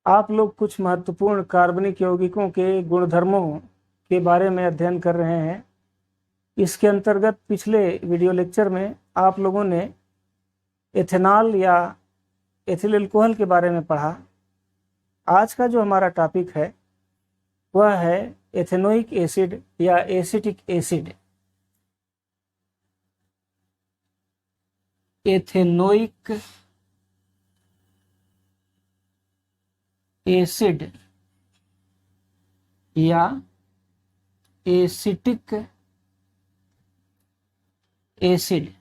आप लोग कुछ महत्वपूर्ण कार्बनिक यौगिकों के गुणधर्मों के बारे में अध्ययन कर रहे हैं। इसके अंतर्गत पिछले वीडियो लेक्चर में आप लोगों ने एथेनॉल या एथिल अल्कोहल के बारे में पढ़ा। आज का जो हमारा टॉपिक है वह है एथेनोइक एसिड या एसिटिक एसिड। एथेनोइक एसिड या एसिटिक एसिड।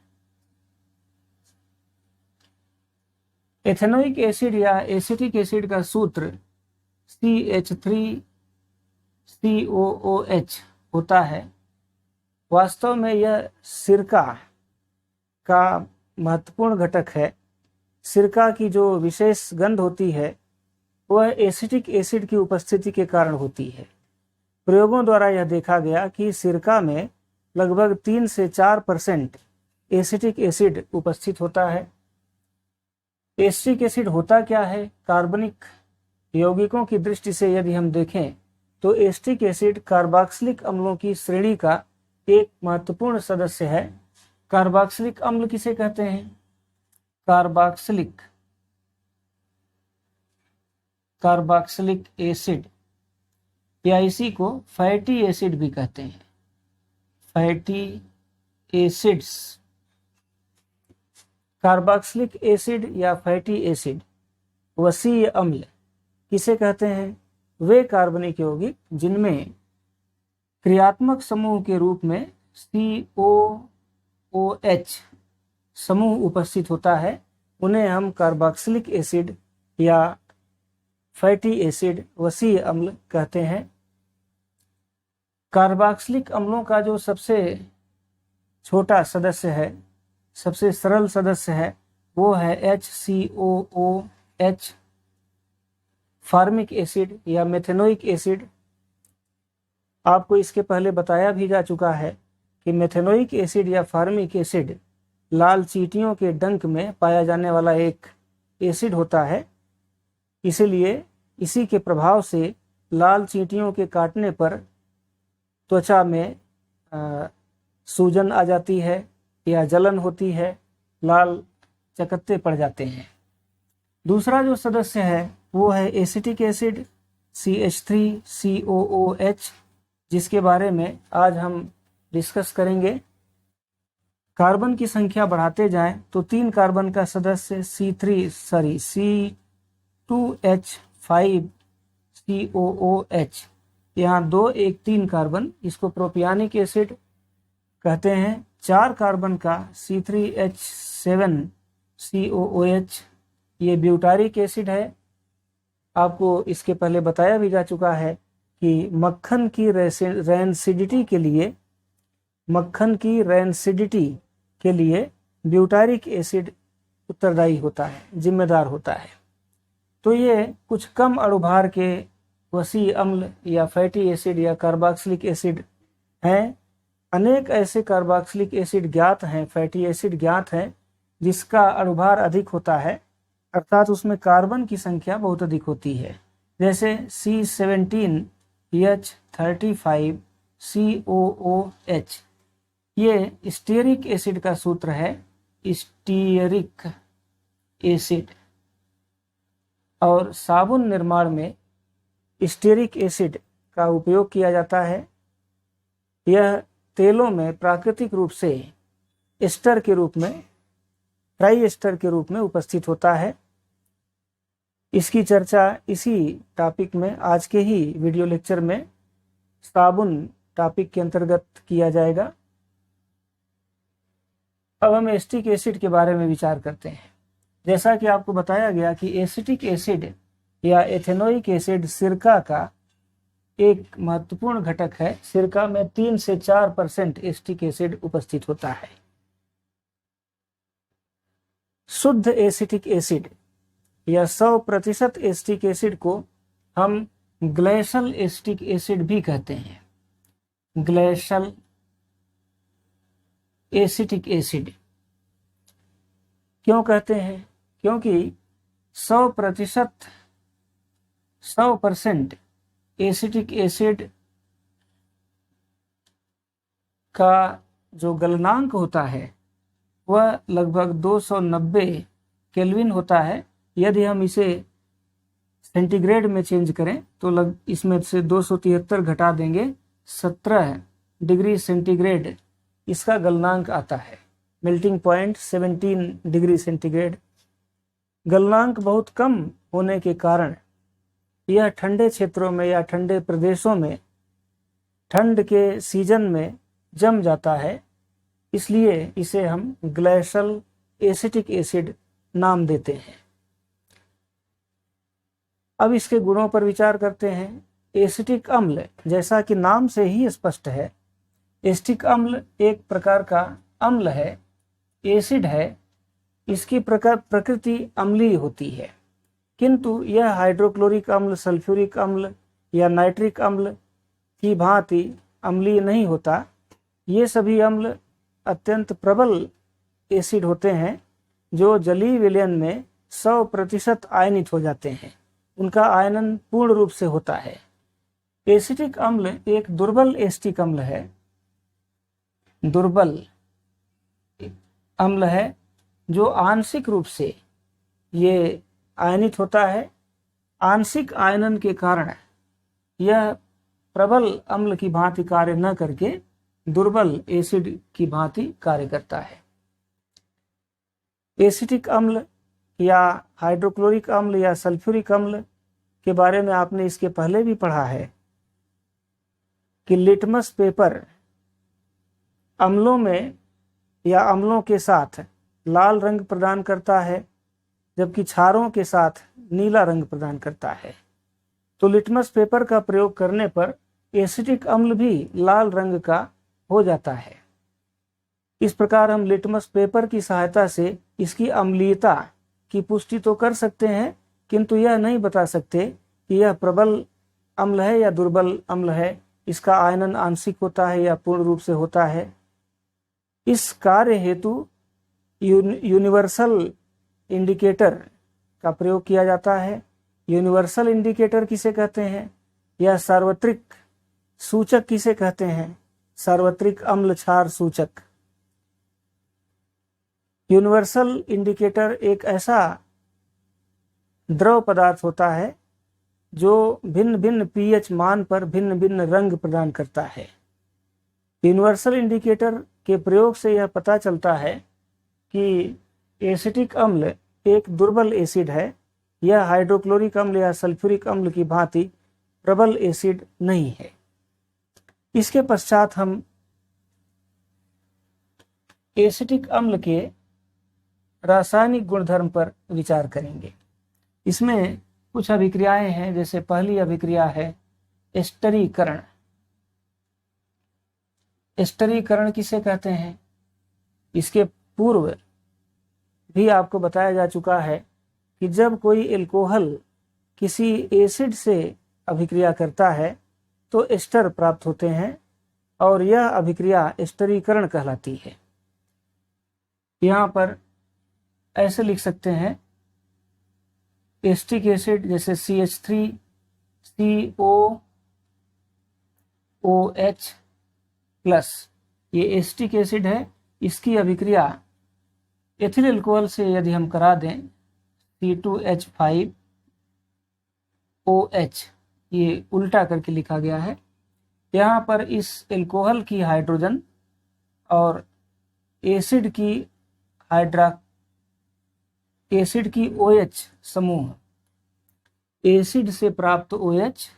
एथेनोइक एसिड या एसिटिक एसिड का सूत्र CH3COOH होता है। वास्तव में यह सिरका का महत्वपूर्ण घटक है। सिरका की जो विशेष गंध होती है वह एसिटिक एसिड की उपस्थिति के कारण होती है। प्रयोगों द्वारा यह देखा गया कि सिरका में लगभग 3 से 4% एसिटिक एसिड उपस्थित होता है। एसिटिक एसिड होता क्या है? कार्बनिक यौगिकों की दृष्टि से यदि हम देखें तो एसिटिक एसिड कार्बोक्सिलिक अम्लों की श्रेणी का एक महत्वपूर्ण सदस्य है। कार्बोक्सिलिक अम्ल किसे कहते हैं? कार्बोक्सिलिक एसिड या इसी को फैटी एसिड भी कहते हैं। फैटी एसिड्स, कार्बोक्सिलिक एसिड या फैटी एसिड वसीय अम्ल किसे कहते हैं? वे कार्बनिक यौगिक जिनमें क्रियात्मक समूह के रूप में COOH समूह उपस्थित होता है, उन्हें हम कार्बोक्सिलिक एसिड या फैटी एसिड वसीय अम्ल कहते हैं। कार्बोक्सिलिक अम्लों का जो सबसे छोटा सदस्य है, सबसे सरल सदस्य है, वो है HCOOH। फार्मिक एसिड या मेथेनोइक एसिड, आपको इसके पहले बताया भी जा चुका है कि मेथेनोइक एसिड या फार्मिक एसिड लाल चींटियों के डंक में पाया जाने वाला एक एसिड होता है। इसलिए इसी के प्रभाव से लाल चींटियों के काटने पर त्वचा में सूजन आ जाती है या जलन होती है, लाल चकत्ते पड़ जाते हैं। दूसरा जो सदस्य है वो है एसिटिक एसिड CH3COOH, जिसके बारे में आज हम डिस्कस करेंगे। कार्बन की संख्या बढ़ाते जाएं तो 3 कार्बन का सदस्य C2H5COOH, यहाँ 2 1 3 कार्बन, इसको प्रोपियानिक एसिड कहते हैं। 4 कार्बन का C3H7COOH, ये ब्यूटारिक एसिड है। आपको इसके पहले बताया भी जा चुका है कि मक्खन की रैनसिडिटी के लिए ब्यूटारिक एसिड उत्तरदायी होता है, जिम्मेदार होता है। तो ये कुछ कम अणुभार के वसीय अम्ल या फैटी एसिड या कार्बोक्सिलिक एसिड हैं। अनेक ऐसे कार्बोक्सिलिक एसिड ज्ञात हैं, फैटी एसिड ज्ञात हैं, जिसका अणुभार अधिक होता है, अर्थात उसमें कार्बन की संख्या बहुत अधिक होती है। जैसे C17H35COOH, ये स्टीयरिक एसिड का सूत्र है, स्टीयरिक एसिड। और साबुन निर्माण में स्टीयरिक एसिड का उपयोग किया जाता है। यह तेलों में प्राकृतिक रूप से एस्टर के रूप में, ट्राई एस्टर के रूप में उपस्थित होता है। इसकी चर्चा इसी टॉपिक में, आज के ही वीडियो लेक्चर में, साबुन टॉपिक के अंतर्गत किया जाएगा। अब हम एसिटिक एसिड के बारे में विचार करते हैं। जैसा कि आपको बताया गया कि एसिटिक एसिड या एथेनोइक एसिड सिरका का एक महत्वपूर्ण घटक है। सिरका में 3 से 4% एसिटिक एसिड उपस्थित होता है। शुद्ध एसिटिक एसिड या 100% एसिटिक एसिड को हम ग्लेशियल एसिटिक एसिड भी कहते हैं। ग्लेशियल एसिटिक एसिड क्यों कहते हैं? क्योंकि 100% 100% एसिटिक एसिड का जो गलनांक होता है वह लगभग 290 केल्विन होता है। यदि हम इसे सेंटीग्रेड में चेंज करें तो इसमें से 273 घटा देंगे, 17 डिग्री सेंटीग्रेड इसका गलनांक आता है। Melting point 17 degree centigrade. गलनांक बहुत कम होने के कारण यह ठंडे क्षेत्रों में या ठंडे प्रदेशों में ठंड के सीजन में जम जाता है, इसलिए इसे हम ग्लेशियल एसिटिक एसिड नाम देते हैं। अब इसके गुणों पर विचार करते हैं। एसिटिक अम्ल, जैसा कि नाम से ही स्पष्ट है, एसिटिक अम्ल एक प्रकार का अम्ल है, एसिड है। इसकी प्रकृति अम्लीय होती है, किंतु यह हाइड्रोक्लोरिक अम्ल, सल्फ्यूरिक अम्ल या नाइट्रिक अम्ल की भांति अम्लीय नहीं होता। ये सभी अम्ल अत्यंत प्रबल एसिड होते हैं जो जलीय विलयन में 100% आयनित हो जाते हैं। उनका आयनन पूर्ण रूप से होता है। एसिटिक अम्ल एक दुर्बल एसिटिक अम्ल है, दुर्बल अम्ल है जो आंशिक रूप से ये आयनित होता है। आंशिक आयनन के कारण यह प्रबल अम्ल की भांति कार्य न करके दुर्बल एसिड की भांति कार्य करता है। एसिटिक अम्ल या हाइड्रोक्लोरिक अम्ल या सल्फ्यूरिक अम्ल के बारे में आपने इसके पहले भी पढ़ा है कि लिटमस पेपर अम्लों में या अम्लों के साथ लाल रंग प्रदान करता है, जबकि क्षारों के साथ नीला रंग प्रदान करता है। तो लिटमस पेपर का प्रयोग करने पर एसिटिक अम्ल भी लाल रंग का हो जाता है। इस प्रकार हम लिटमस पेपर की सहायता से इसकी अम्लीयता की पुष्टि तो कर सकते हैं, किंतु यह नहीं बता सकते कि यह प्रबल अम्ल है या दुर्बल अम्ल है, इसका आयनन आंशिक होता है या पूर्ण रूप से होता है। इस कार्य हेतु यूनिवर्सल इंडिकेटर का प्रयोग किया जाता है। यूनिवर्सल इंडिकेटर किसे कहते हैं या सार्वत्रिक सूचक किसे कहते हैं? सार्वत्रिक अम्ल क्षार सूचक। यूनिवर्सल इंडिकेटर एक ऐसा द्रव पदार्थ होता है जो भिन्न भिन्न पीएच मान पर भिन्न भिन्न रंग प्रदान करता है। यूनिवर्सल इंडिकेटर के प्रयोग से यह पता चलता है कि एसिटिक अम्ल एक दुर्बल एसिड है, यह हाइड्रोक्लोरिक अम्ल या सल्फ्यूरिक अम्ल की भांति प्रबल एसिड नहीं है। इसके पश्चात हम एसिटिक अम्ल के रासायनिक गुणधर्म पर विचार करेंगे। इसमें कुछ अभिक्रियाएं हैं, जैसे पहली अभिक्रिया है एस्टरीकरण। एस्टरीकरण किसे कहते हैं? इसके पूर्व भी आपको बताया जा चुका है कि जब कोई एल्कोहल किसी एसिड से अभिक्रिया करता है तो एस्टर प्राप्त होते हैं और यह अभिक्रिया एस्टरीकरण कहलाती है। यहाँ पर ऐसे लिख सकते हैं, एस्टिक एसिड जैसे CH3 COOH प्लस, ये एस्टिक एसिड है। इसकी अभिक्रिया एथिल अल्कोहल से यदि हम करा दें C2H5OH, ये उल्टा करके लिखा गया है। यहाँ पर इस अल्कोहल की हाइड्रोजन और एसिड की OH समूह, एसिड से प्राप्त OH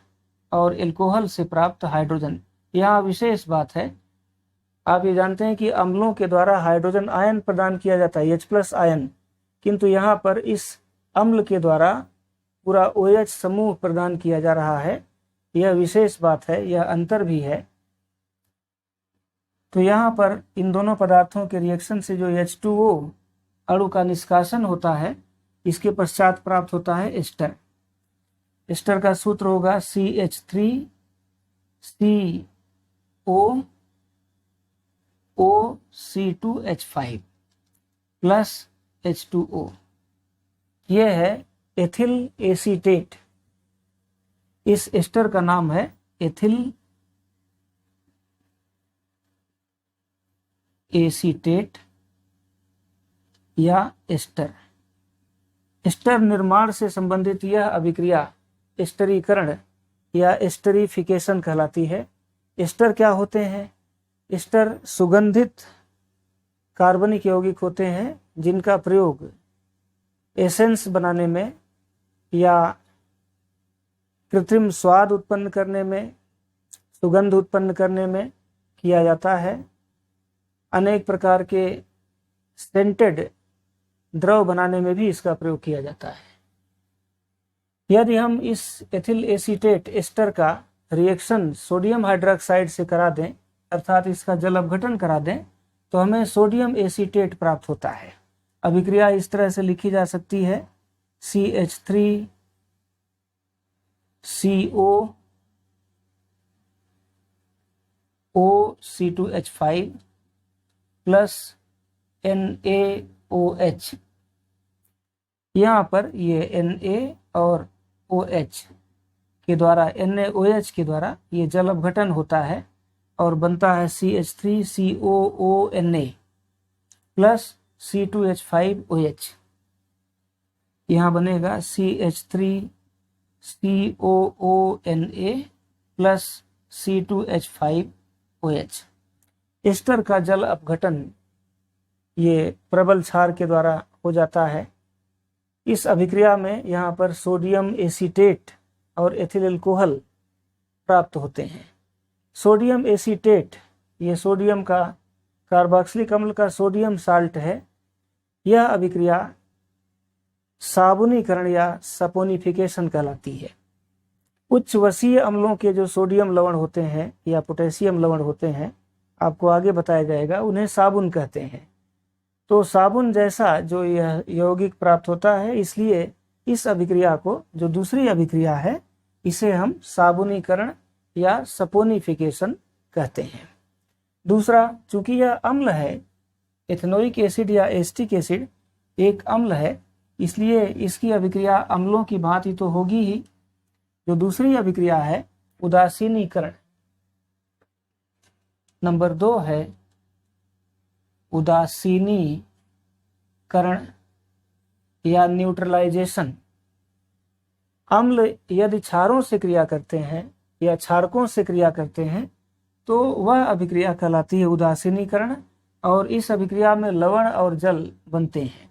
और अल्कोहल से प्राप्त हाइड्रोजन। यहाँ विशेष बात है, आप ये जानते हैं कि अम्लों के द्वारा हाइड्रोजन आयन प्रदान किया जाता है, H+ आयन, किंतु यहाँ पर इस अम्ल के द्वारा पूरा OH समूह प्रदान किया जा रहा है। यह विशेष बात है, यह अंतर भी है। तो यहाँ पर इन दोनों पदार्थों के रिएक्शन से जो H2O अणु का निष्कासन होता है, इसके पश्चात प्राप्त होता है एस्टर। एस्टर का सूत्र होगा CH3COOC2H5 प्लस H2O। यह है एथिल एसीटेट। इस एस्टर का नाम है एथिल एसीटेट या एस्टर। एस्टर निर्माण से संबंधित यह अभिक्रिया एस्टरीकरण या एस्टरीफिकेशन कहलाती है। एस्टर क्या होते हैं? एस्टर सुगंधित कार्बनिक यौगिक होते हैं जिनका प्रयोग एसेंस बनाने में या कृत्रिम स्वाद उत्पन्न करने में, सुगंध उत्पन्न करने में किया जाता है। अनेक प्रकार के सेंटेड द्रव बनाने में भी इसका प्रयोग किया जाता है। यदि हम इस एथिल एसीटेट एस्टर का रिएक्शन सोडियम हाइड्रोक्साइड से करा दें, अर्थात इसका जल अपघटन करा दें, तो हमें सोडियम एसीटेट प्राप्त होता है। अभिक्रिया इस तरह से लिखी जा सकती है CH3CO OC2H5 प्लस NaOH। यहाँ पर ये Na और OH के द्वारा, NaOH के द्वारा ये जल अपघटन होता है और बनता है CH3COONa प्लस C2H5OH। यहाँ बनेगा CH3COONa प्लस C2H5OH। एस्टर का जल अपघटन ये प्रबल क्षार के द्वारा हो जाता है। इस अभिक्रिया में यहाँ पर सोडियम एसीटेट और एथिल अल्कोहल प्राप्त होते हैं। सोडियम एसीटेट ये सोडियम का कार्बोक्सिलिक अम्ल का सोडियम साल्ट है। यह अभिक्रिया साबुनीकरण या सपोनिफिकेशन कहलाती है। उच्च वसीय अम्लों के जो सोडियम लवण होते हैं या पोटेशियम लवण होते हैं, आपको आगे बताया जाएगा, उन्हें साबुन कहते हैं। तो साबुन जैसा जो यह यौगिक प्राप्त होता है, इसलिए इस अभिक्रिया को, जो दूसरी अभिक्रिया है, इसे हम साबुनीकरण या सपोनिफिकेशन कहते हैं। दूसरा, चूंकि यह अम्ल है, एथेनोइक एसिड या एस्टिक एसिड एक अम्ल है, इसलिए इसकी अभिक्रिया अम्लों की भांति तो होगी ही। जो दूसरी अभिक्रिया है उदासीनीकरण, नंबर 2 है उदासीनीकरण या न्यूट्रलाइजेशन। अम्ल यदि क्षारों से क्रिया करते हैं या क्षारकों से क्रिया करते हैं तो वह अभिक्रिया कहलाती है उदासीनीकरण, और इस अभिक्रिया में लवण और जल बनते हैं।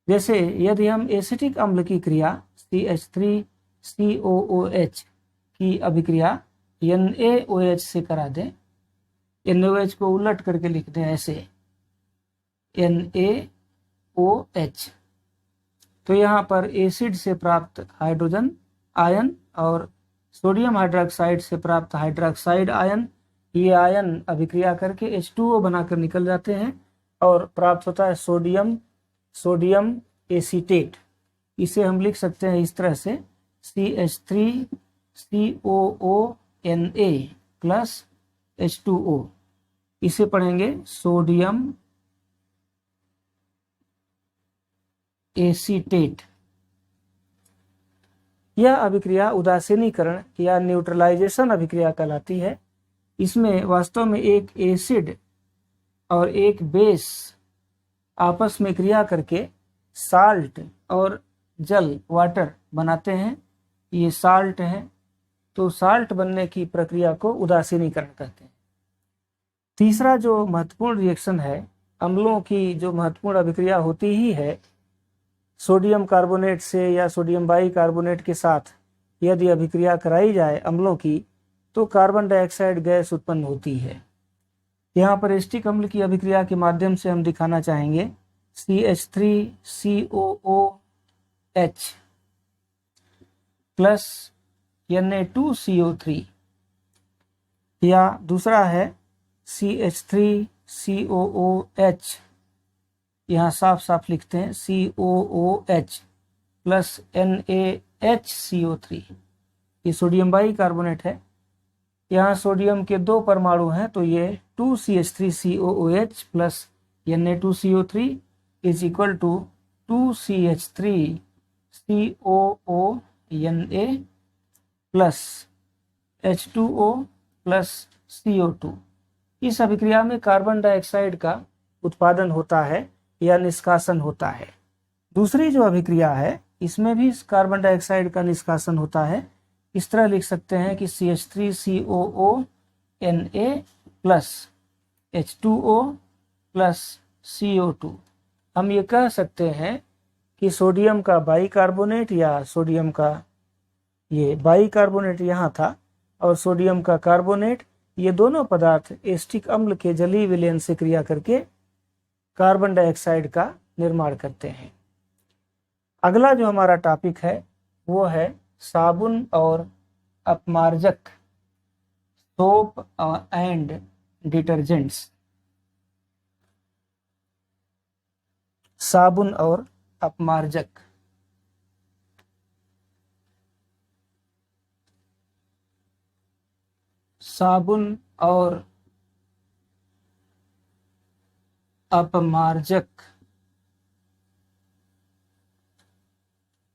जैसे यदि हम एसिटिक अम्ल की क्रिया CH3COOH की अभिक्रिया NaOH से करा दें, NaOH को उलट करके लिख दें ऐसे NaOH, तो यहाँ पर एसिड से प्राप्त हाइड्रोजन आयन और सोडियम हाइड्रोक्साइड से प्राप्त हाइड्रोक्साइड आयन, ये आयन अभिक्रिया करके H2O बनाकर निकल जाते हैं और प्राप्त होता है सोडियम एसीटेट। इसे हम लिख सकते हैं इस तरह से CH3COONa प्लस H2O। इसे पढ़ेंगे सोडियम एसीटेट। यह अभिक्रिया उदासीनीकरण या न्यूट्रलाइजेशन अभिक्रिया कहलाती है। इसमें वास्तव में एक एसिड और एक बेस आपस में क्रिया करके साल्ट और जल वाटर बनाते हैं। ये साल्ट है, तो साल्ट बनने की प्रक्रिया को उदासीनीकरण कहते हैं। तीसरा जो महत्वपूर्ण रिएक्शन है, अम्लों की जो महत्वपूर्ण अभिक्रिया होती ही है, सोडियम कार्बोनेट से या सोडियम बाइकार्बोनेट के साथ यदि अभिक्रिया कराई जाए अम्लों की, तो कार्बन डाइऑक्साइड गैस उत्पन्न होती है। यहाँ पर एस्टिक अम्ल की अभिक्रिया के माध्यम से हम दिखाना चाहेंगे CH3COOH प्लस Na2CO3, या दूसरा है CH3COOH, यहाँ साफ साफ लिखते हैं COOH प्लस NaHCO3। ये सोडियम बाइकार्बोनेट है। यहाँ सोडियम के 2 परमाणु हैं, तो ये 2CH3COOH plus Na2CO3 is equal to 2CH3COONa plus H2O plus CO2। इस अभिक्रिया में कार्बन डाइऑक्साइड का उत्पादन होता है या निष्कासन होता है। दूसरी जो अभिक्रिया है इसमें भी कार्बन डाइऑक्साइड का निष्कासन होता है। इस तरह लिख सकते हैं कि CH3COO plus H2O plus CO2। हम ये कह सकते हैं कि सोडियम का बाइकार्बोनेट या सोडियम का ये बाइकार्बोनेट यहाँ था और सोडियम का कार्बोनेट, ये दोनों पदार्थ एस्टिक अम्ल के जलीय विलयन से क्रिया करके कार्बन डाइऑक्साइड का निर्माण करते हैं। अगला जो हमारा टॉपिक है वो है साबुन और अपमार्जक, सोप एंड डिटर्जेंट्स। साबुन और अपमार्जक। साबुन और अपमार्जक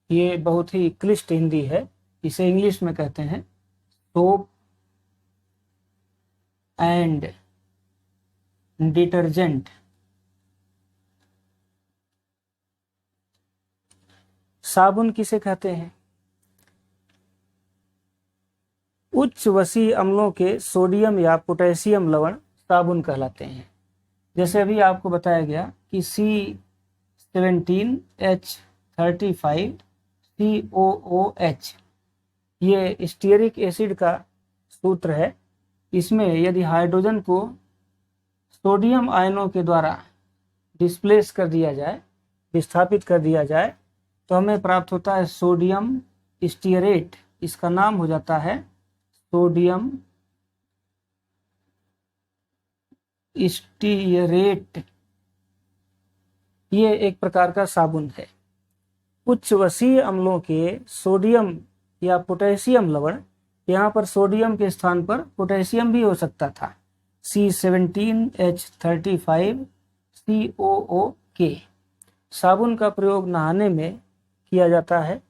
ये बहुत ही क्लिष्ट हिंदी है, इसे इंग्लिश में कहते हैं सोप एंड डिटर्जेंट। साबुन किसे कहते हैं? उच्च वसीय अम्लों के सोडियम या पोटेशियम लवण साबुन कहलाते हैं। जैसे अभी आपको बताया गया कि C17H35COOH ये स्टीयरिक एसिड का सूत्र है। इसमें यदि हाइड्रोजन को सोडियम आयनों के द्वारा डिस्प्लेस कर दिया जाए, विस्थापित कर दिया जाए, तो हमें प्राप्त होता है सोडियम स्टीयरेट। इसका नाम हो जाता है सोडियम स्टीयरेट। ये एक प्रकार का साबुन है। उच्च वसीय अम्लों के सोडियम या पोटेशियम लवण, यहाँ पर सोडियम के स्थान पर पोटेशियम भी हो सकता था, C17H35COOK। साबुन का प्रयोग नहाने में किया जाता है।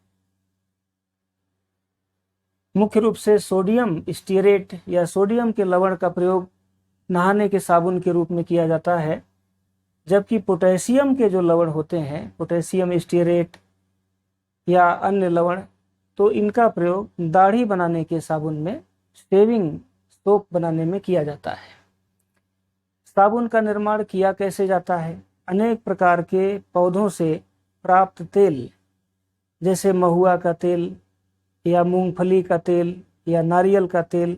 मुख्य रूप से सोडियम स्टीयरेट या सोडियम के लवण का प्रयोग नहाने के साबुन के रूप में किया जाता है, जबकि पोटेशियम के जो लवण होते हैं, पोटेशियम स्टीयरेट या अन्य लवण, तो इनका प्रयोग दाढ़ी बनाने के साबुन में, शेविंग सोप बनाने में किया जाता है। साबुन का निर्माण किया कैसे जाता है? अनेक प्रकार के पौधों से प्राप्त तेल, जैसे महुआ का तेल या मूंगफली का तेल या नारियल का तेल,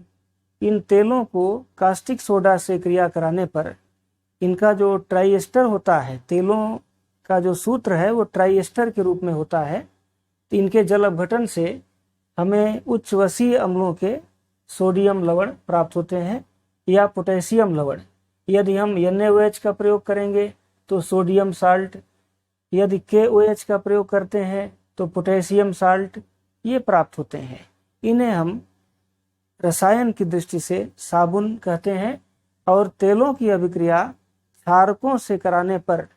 इन तेलों को कास्टिक सोडा से क्रिया कराने पर इनका जो ट्राइएस्टर होता है, तेलों का जो सूत्र है वो ट्राइएस्टर के रूप में होता है। तो इनके जल अपघटन से हमें उच्च वसीय अम्लों के सोडियम लवण प्राप्त होते हैं या पोटेशियम लवण। यदि हम NaOH का प्रयोग करेंगे तो सोडियम साल्ट, यदि KOH का प्रयोग करते हैं तो पोटेशियम साल्ट, ये प्राप्त होते हैं। इन्हें हम रसायन की दृष्टि से साबुन कहते हैं। और तेलों की अभिक्रिया क्षारकों से कराने पर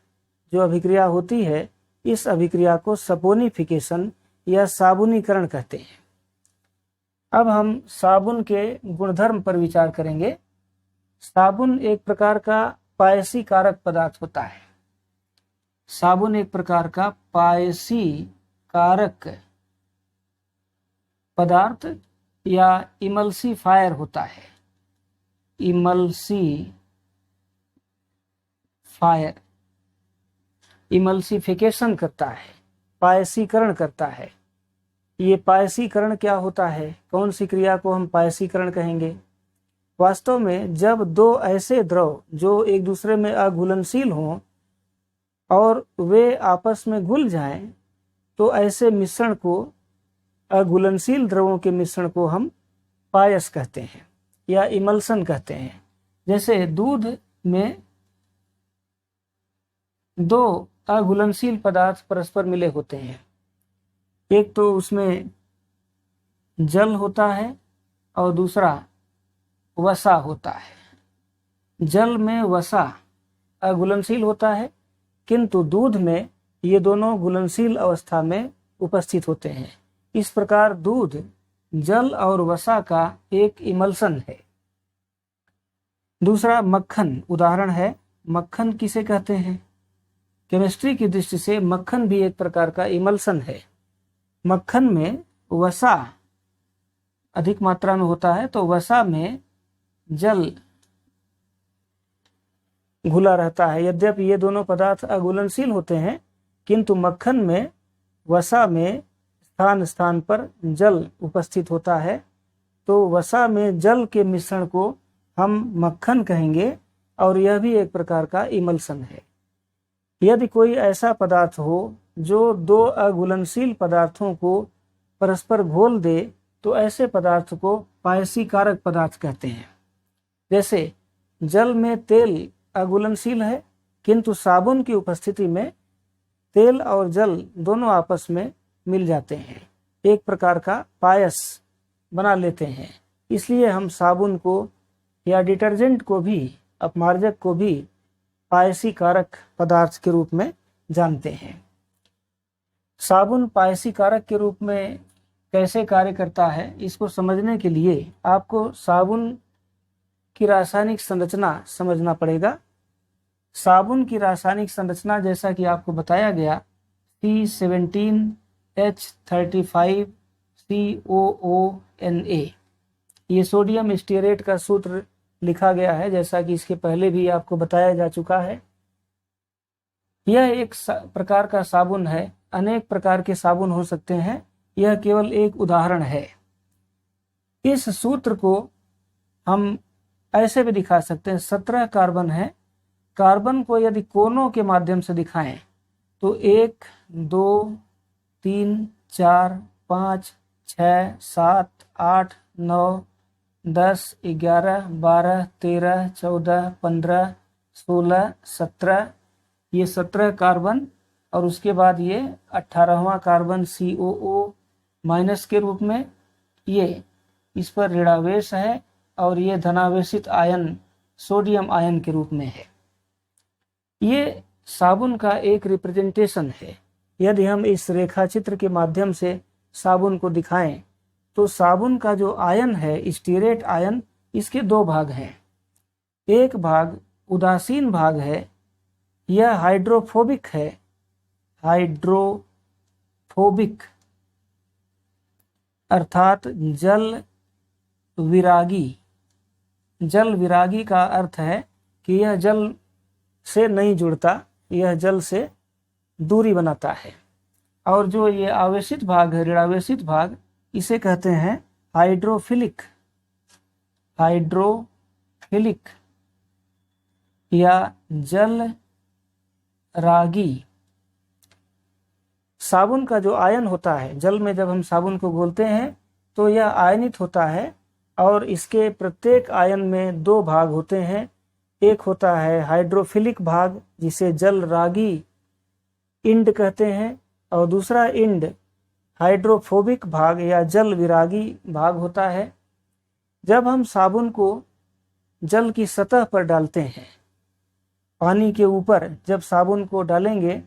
जो अभिक्रिया होती है, इस अभिक्रिया को सपोनिफिकेशन या साबुनीकरण कहते हैं। अब हम साबुन के गुणधर्म पर विचार करेंगे। साबुन एक प्रकार का पायसी कारक पदार्थ होता है। साबुन एक प्रकार का पायसी कारक पदार्थ या इमल्सीफायर होता है। इमल्सीफायर, इमल्सिफिकेशन करता है, पायसीकरण करता है। ये पायसीकरण क्या होता है? कौन सी क्रिया को हम पायसीकरण कहेंगे? वास्तव में जब दो ऐसे द्रव जो एक दूसरे में अघुलनशील हों और वे आपस में घुल जाएं, तो ऐसे मिश्रण को, अघुलनशील द्रवों के मिश्रण को हम पायस कहते हैं या इमल्सन कहते हैं। जैसे दूध में दो अघुलनशील पदार्थ परस्पर मिले होते हैं, एक तो उसमें जल होता है और दूसरा वसा होता है। जल में वसा अघुलनशील होता है, किंतु दूध में ये दोनों घुलनशील अवस्था में उपस्थित होते हैं। इस प्रकार दूध जल और वसा का एक इमल्सन है। दूसरा मक्खन उदाहरण है। मक्खन किसे कहते हैं? केमिस्ट्री की दृष्टि से मक्खन भी एक प्रकार का इमल्सन है। मक्खन में वसा अधिक मात्रा में होता है, तो वसा में जल घुला रहता है। यद्यपि ये दोनों पदार्थ अघुलनशील होते हैं, किंतु मक्खन में वसा में स्थान स्थान पर जल उपस्थित होता है, तो वसा में जल के मिश्रण को हम मक्खन कहेंगे, और यह भी एक प्रकार का इमल्सन है। यदि कोई ऐसा पदार्थ हो जो दो अघुलनशील पदार्थों को परस्पर घोल दे, तो ऐसे पदार्थ को पायसीकारक पदार्थ कहते हैं। जैसे जल में तेल अघुलनशील है, किंतु साबुन की उपस्थिति में तेल और जल दोनों आपस में मिल जाते हैं, एक प्रकार का पायस बना लेते हैं। इसलिए हम साबुन को या डिटर्जेंट को भी, अपमार्जक को भी पायसीकारक पदार्थ के रूप में जानते हैं। साबुन पायसीकारक के रूप में कैसे कार्य करता है, इसको समझने के लिए आपको साबुन की रासायनिक संरचना समझना पड़ेगा। साबुन की रासायनिक संरचना जैसा कि आपको बताया गया, C17H35COONA, ये सोडियम स्टीरेट का सूत्र लिखा गया है, जैसा कि इसके पहले भी आपको बताया जा चुका है। यह एक प्रकार का साबुन है। अनेक प्रकार के साबुन हो सकते हैं, यह केवल एक उदाहरण है। इस सूत्र को हम ऐसे भी दिखा सकते हैं। 17 कार्बन है। कार्बन को यदि कोनों के माध्यम से दिखाएं तो 1, 2, 3, 4, 5, 6, 7, 8, 9, 10, 11, 12, 13, 14, 15, 16, 17, ये 17 कार्बन, और उसके बाद ये 18वां कार्बन COO- के रूप में, ये इस पर ऋणावेश है, और ये धनावेशित आयन सोडियम आयन के रूप में है। ये साबुन का एक रिप्रेजेंटेशन है। यदि हम इस रेखा चित्र के माध्यम से साबुन को दिखाएं तो साबुन का जो आयन है, स्टीरेट आयन, इसके दो भाग हैं। एक भाग उदासीन भाग है, यह हाइड्रोफोबिक है। हाइड्रोफोबिक अर्थात जल विरागी। जल विरागी का अर्थ है कि यह जल से नहीं जुड़ता, यह जल से दूरी बनाता है। और जो ये आवेशित भाग है, ऋणावेशित भाग, इसे कहते हैं हाइड्रोफिलिक। हाइड्रोफिलिक या जल रागी। साबुन का जो आयन होता है, जल में जब हम साबुन को घोलते हैं तो यह आयनित होता है, और इसके प्रत्येक आयन में दो भाग होते हैं। एक होता है हाइड्रोफिलिक भाग, जिसे जल रागी इंड कहते हैं, और दूसरा इंड हाइड्रोफोबिक भाग या जल विरागी भाग होता है। जब हम साबुन को जल की सतह पर डालते हैं, पानी के ऊपर जब साबुन को डालेंगे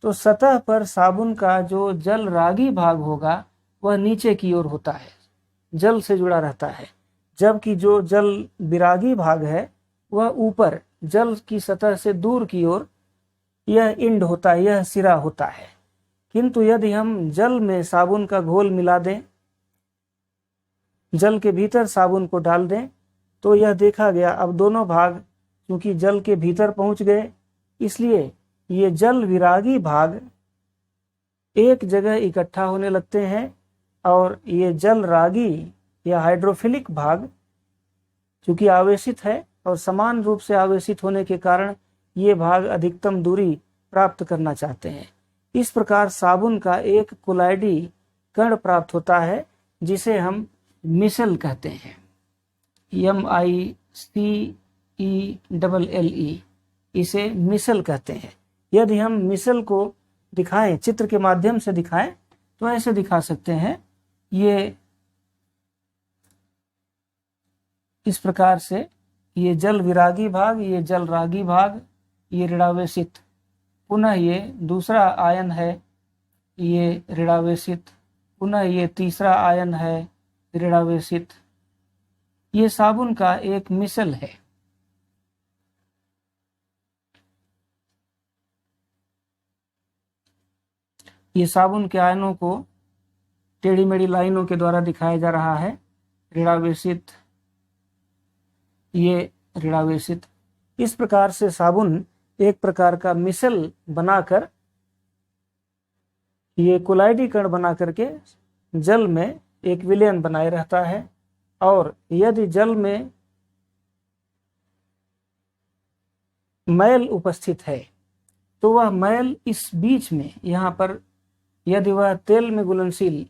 तो सतह पर साबुन का जो जल रागी भाग होगा वह नीचे की ओर होता है, जल से जुड़ा रहता है, जबकि जो जल विरागी भाग है वह ऊपर जल की सतह से दूर की ओर, यह इंड होता है, यह सिरा होता है। किंतु यदि हम जल में साबुन का घोल मिला दें, जल के भीतर साबुन को डाल दें, तो यह देखा गया अब दोनों भाग क्योंकि जल के भीतर पहुंच गए, इसलिए ये जल विरागी भाग एक जगह इकट्ठा होने लगते हैं, और ये जल रागी या हाइड्रोफिलिक भाग चूंकि आवेशित है और समान रूप से आवेशित होने के कारण ये भाग अधिकतम दूरी प्राप्त करना चाहते हैं। इस प्रकार साबुन का एक कोलाइडी कण प्राप्त होता है, जिसे हम मिसल कहते हैं। MICELLE, इसे मिसल कहते हैं। यदि हम मिसल को दिखाएं, चित्र के माध्यम से दिखाएं, तो ऐसे दिखा सकते हैं। ये इस प्रकार से, ये जल विरागी भाग, ये जल रागी भाग, ये ऋणावेशित, पुनः ये दूसरा आयन है, ये ऋणावेशित, पुनः ये तीसरा आयन है, ऋणावेशित, ये साबुन का एक मिसल है। ये साबुन के आयनों को टेढ़ी मेढ़ी लाइनों के द्वारा दिखाया जा रहा है। ऋणावेशित, ये ऋणावेशित। इस प्रकार से साबुन एक प्रकार का मिसल बनाकर, ये कोलाइडीकरण बना करके जल में एक विलयन बनाए रहता है। और यदि जल में मैल उपस्थित है तो वह मैल इस बीच में, यहाँ पर यदि वह तेल में घुलनशील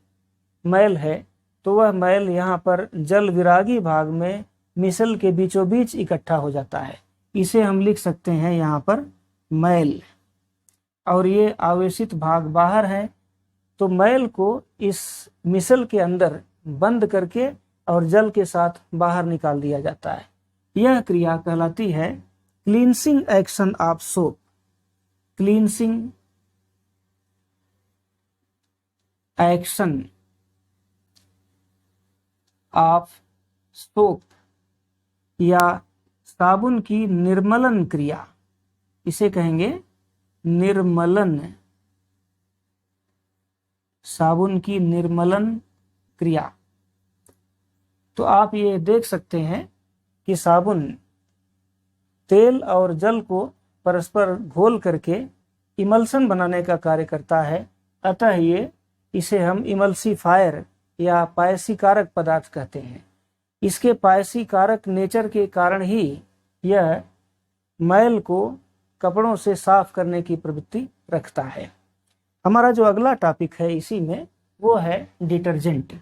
मैल है तो वह मैल यहाँ पर जल विरागी भाग में मिसल के बीचों बीच इकट्ठा हो जाता है। इसे हम लिख सकते हैं यहाँ पर मैल। और ये आवेशित भाग बाहर है, तो मैल को इस मिसल के अंदर बंद करके और जल के साथ बाहर निकाल दिया जाता है। यह क्रिया कहलाती है cleansing action of soap. Cleansing action of soap या साबुन की निर्मलन क्रिया, इसे कहेंगे निर्मलन, साबुन की निर्मलन क्रिया। तो आप ये देख सकते हैं कि साबुन तेल और जल को परस्पर घोल करके इमल्सन बनाने का कार्य करता है। अतः इसे हम इमल्सीफायर या पायसीकारक पदार्थ कहते हैं। इसके पायसीकारक नेचर के कारण ही यह मैल को कपड़ों से साफ करने की प्रवृत्ति रखता है। हमारा जो अगला टॉपिक है इसी में, वो है डिटर्जेंट।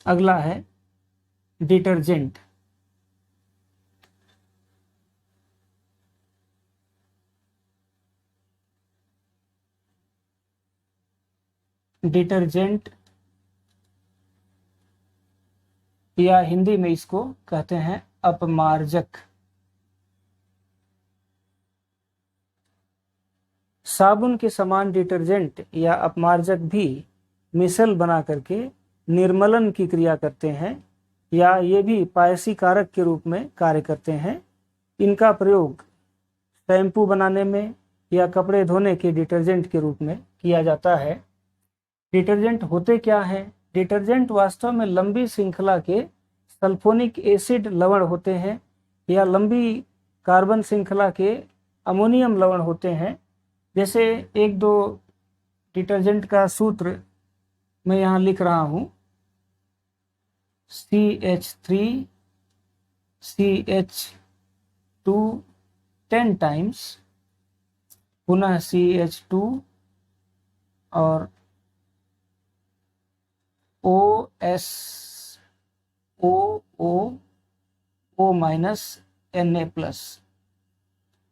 अगला है डिटर्जेंट। डिटर्जेंट या हिंदी में इसको कहते हैं अपमार्जक। साबुन के समान डिटर्जेंट या अपमार्जक भी मिसल बना करके निर्मलन की क्रिया करते हैं, या ये भी पायसीकारक के रूप में कार्य करते हैं। इनका प्रयोग शैम्पू बनाने में या कपड़े धोने के डिटर्जेंट के रूप में किया जाता है। डिटर्जेंट होते क्या हैं? डिटर्जेंट वास्तव में लंबी श्रृंखला के सल्फोनिक एसिड लवण होते हैं, या लंबी कार्बन श्रृंखला के अमोनियम लवण होते हैं। जैसे एक दो डिटर्जेंट का सूत्र मैं यहाँ लिख रहा हूँ, CH3 CH2 10 टाइम्स, पुनः CH2 और OS O माइनस Na+।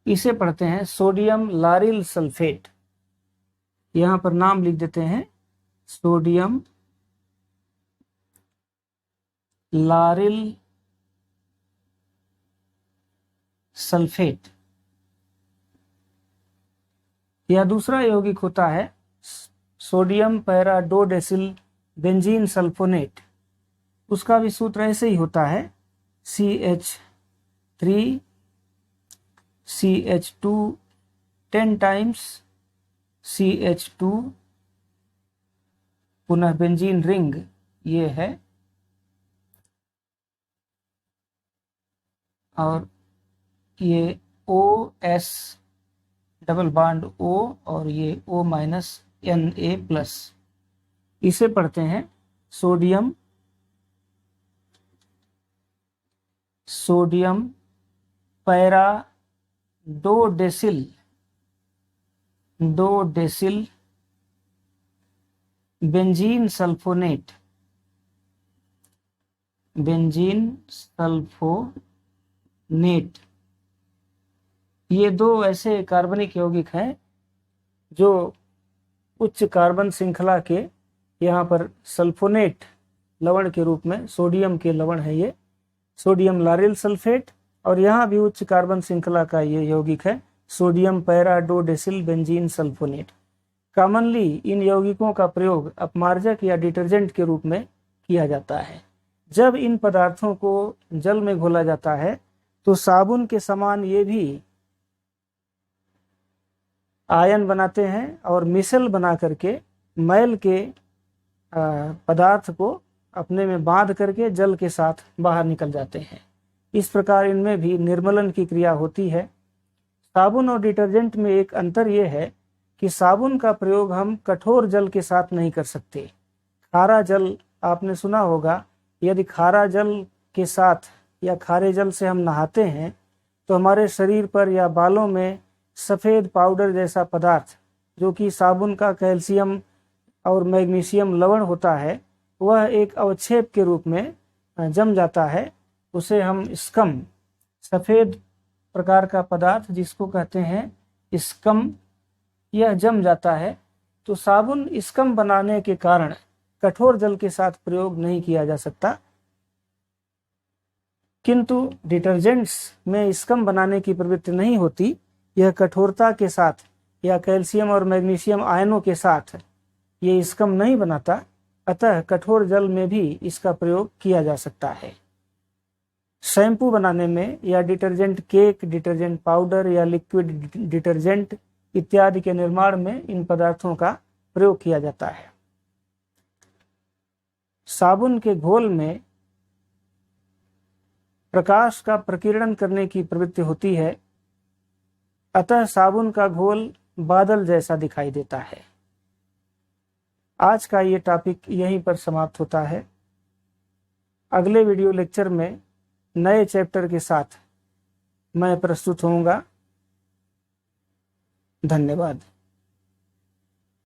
इसे पढ़ते हैं सोडियम लारिल सल्फेट। यहाँ पर नाम लिख देते हैं सोडियम लारिल सल्फेट। या दूसरा यौगिक होता है सोडियम पैराडोडेसिल बेंजीन सल्फोनेट। उसका भी सूत्र ऐसे ही होता है CH3 CH2 10 टाइम्स CH2 पुनः बेंजीन रिंग, ये है, और ये OS डबल बॉन्ड O और ये O माइनस Na+। इसे पढ़ते हैं सोडियम पैराडोडेसिल बेंजीन सल्फोनेट। ये दो ऐसे कार्बनिक यौगिक हैं जो उच्च कार्बन श्रृंखला के यहाँ पर सल्फोनेट लवण के रूप में, सोडियम के लवण है ये, सोडियम लारिल सल्फेट, और यहाँ भी उच्च कार्बन श्रृंखला का ये यौगिक है sodium paradodecyl benzene sulphonate. Commonly इन यौगिकों का प्रयोग अपमार्जक या डिटर्जेंट के रूप में किया जाता है। जब इन पदार्थों को जल में घोला जाता है तो साबुन के समान ये भी आयन बनाते हैं और मिसल बना करके मैल के पदार्थ को अपने में बांध करके जल के साथ बाहर निकल जाते हैं। इस प्रकार इनमें भी निर्मलन की क्रिया होती है। साबुन और डिटर्जेंट में एक अंतर यह है कि साबुन का प्रयोग हम कठोर जल के साथ नहीं कर सकते। खारा जल आपने सुना होगा, यदि खारा जल के साथ या खारे जल से हम नहाते हैं तो हमारे शरीर पर या बालों में सफ़ेद पाउडर जैसा पदार्थ जो कि साबुन का कैल्शियम और मैग्नीशियम लवण होता है वह एक अवक्षेप के रूप में जम जाता है। उसे हम स्कम, सफ़ेद प्रकार का पदार्थ जिसको कहते हैं स्कम, यह जम जाता है। तो साबुन स्कम बनाने के कारण कठोर जल के साथ प्रयोग नहीं किया जा सकता, किंतु डिटर्जेंट्स में स्कम बनाने की प्रवृत्ति नहीं होती। यह कठोरता के साथ या कैल्शियम और मैग्नीशियम आयनों के साथ ये स्कम नहीं बनाता, अतः कठोर जल में भी इसका प्रयोग किया जा सकता है। शैम्पू बनाने में या डिटर्जेंट केक, डिटर्जेंट पाउडर या लिक्विड डिटर्जेंट इत्यादि के निर्माण में इन पदार्थों का प्रयोग किया जाता है। साबुन के घोल में प्रकाश का प्रकीर्णन करने की प्रवृत्ति होती है, अतः साबुन का घोल बादल जैसा दिखाई देता है। आज का ये टॉपिक यहीं पर समाप्त होता है। अगले वीडियो लेक्चर में नए चैप्टर के साथ मैं प्रस्तुत होऊंगा। धन्यवाद।